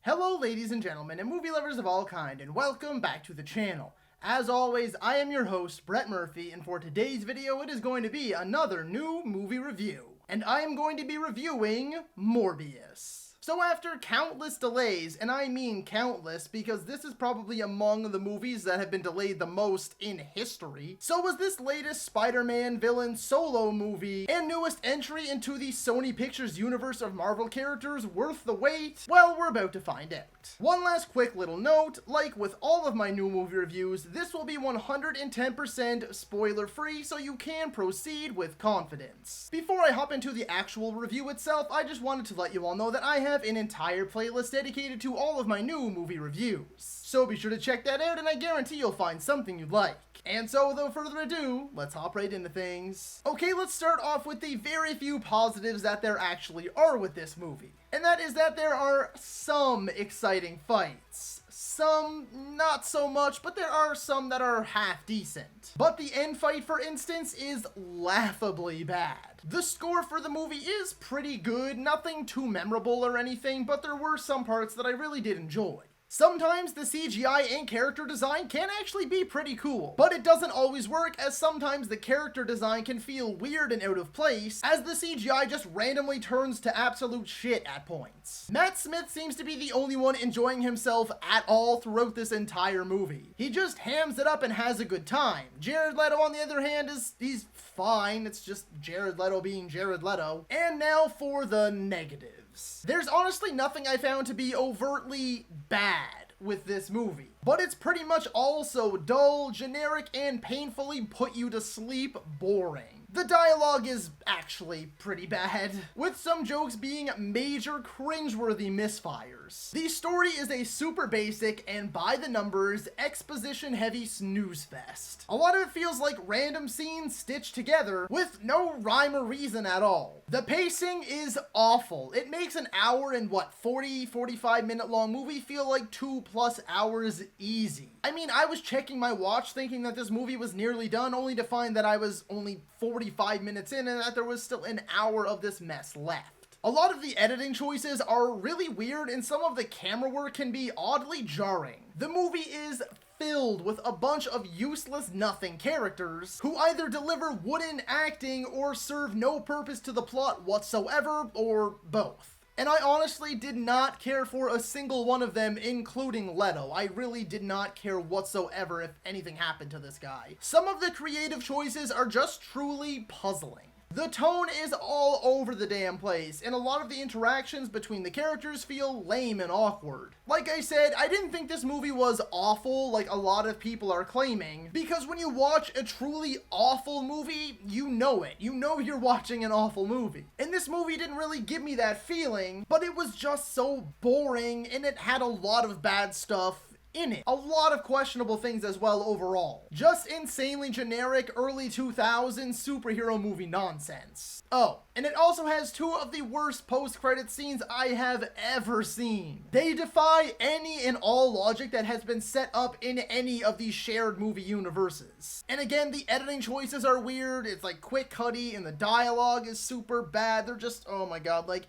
Hello ladies and gentlemen and movie lovers of all kind, and welcome back to the channel. As always, I am your host, Brett Murphy, and for today's video it is going to be another new movie review. And I am going to be reviewing Morbius. So after countless delays, and I mean countless because this is probably among the movies that have been delayed the most in history, so was this latest Spider-Man villain solo movie and newest entry into the Sony Pictures universe of Marvel characters worth the wait? Well, we're about to find out. One last quick little note, like with all of my new movie reviews, this will be 110% spoiler free, so you can proceed with confidence. Before I hop into the actual review itself, I just wanted to let you all know that I have an entire playlist dedicated to all of my new movie reviews. So be sure to check that out, and I guarantee you'll find something you'd like. And so without further ado, let's hop right into things. Okay, let's start off with the very few positives that there actually are with this movie. And that is that there are some exciting fights. Some not so much, but there are some that are half decent. But the end fight, for instance, is laughably bad. The score for the movie is pretty good, nothing too memorable or anything, but there were some parts that I really did enjoy. Sometimes the CGI and character design can actually be pretty cool, but it doesn't always work, as sometimes the character design can feel weird and out of place, as the CGI just randomly turns to absolute shit at points. Matt Smith seems to be the only one enjoying himself at all throughout this entire movie. He just hams it up and has a good time. Jared Leto, on the other hand, he's fine. It's just Jared Leto being Jared Leto. And now for the negatives. There's honestly nothing I found to be overtly bad with this movie, but it's pretty much also dull, generic, and painfully put you to sleep boring. The dialogue is actually pretty bad, with some jokes being major cringeworthy misfires. The story is a super basic and by-the-numbers, exposition-heavy snooze fest. A lot of it feels like random scenes stitched together with no rhyme or reason at all. The pacing is awful. It makes an hour and 45 minute long movie feel like 2+ hours easy. I mean, I was checking my watch thinking that this movie was nearly done, only to find that I was only 45 minutes in and that there was still an hour of this mess left. A lot of the editing choices are really weird, and some of the camera work can be oddly jarring. The movie is filled with a bunch of useless nothing characters who either deliver wooden acting or serve no purpose to the plot whatsoever, or both. And I honestly did not care for a single one of them, including Leto. I really did not care whatsoever if anything happened to this guy. Some of the creative choices are just truly puzzling. The tone is all over the damn place, and a lot of the interactions between the characters feel lame and awkward. Like I said, I didn't think this movie was awful like a lot of people are claiming, because when you watch a truly awful movie, you know it. You know you're watching an awful movie. And this movie didn't really give me that feeling, but it was just so boring, and it had a lot of bad stuff in it. A lot of questionable things as well overall. Just insanely generic early 2000s superhero movie nonsense. Oh, and it also has two of the worst post-credit scenes I have ever seen. They defy any and all logic that has been set up in any of these shared movie universes. And again, the editing choices are weird, it's like quick cutty, and the dialogue is super bad. They're just, oh my god, like,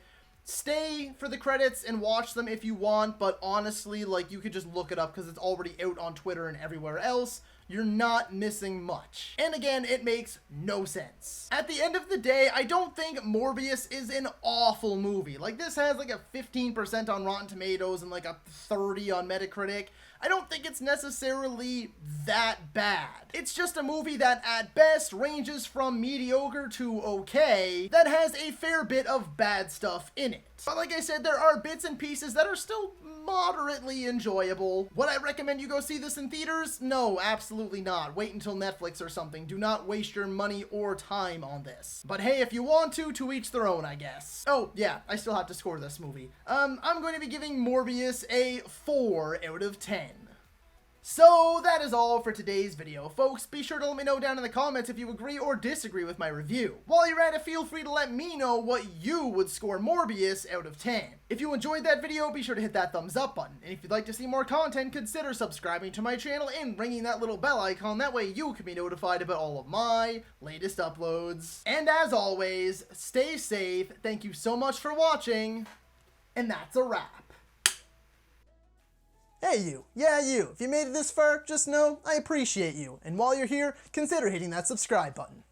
stay for the credits and watch them if you want, but honestly, like, you could just look it up because it's already out on Twitter and everywhere else. You're not missing much. And again, it makes no sense. At the end of the day, I don't think Morbius is an awful movie. Like, this has like a 15% on Rotten Tomatoes and like a 30 on Metacritic. I don't think it's necessarily that bad. It's just a movie that at best ranges from mediocre to okay, that has a fair bit of bad stuff in it. But like I said, there are bits and pieces that are still moderately enjoyable. Would I recommend you go see this in theaters? No, absolutely not. Wait until Netflix or something. Do not waste your money or time on this. But hey, if you want to each their own, I guess. Oh, yeah, I still have to score this movie. I'm going to be giving Morbius a 4 out of 10. So that is all for today's video, folks. Be sure to let me know down in the comments if you agree or disagree with my review. While you're at it, feel free to let me know what you would score Morbius out of 10. If you enjoyed that video, be sure to hit that thumbs up button. And if you'd like to see more content, consider subscribing to my channel and ringing that little bell icon. That way you can be notified about all of my latest uploads. And as always, stay safe. Thank you so much for watching. And that's a wrap. Hey you, yeah you, if you made it this far, just know I appreciate you, and while you're here, consider hitting that subscribe button.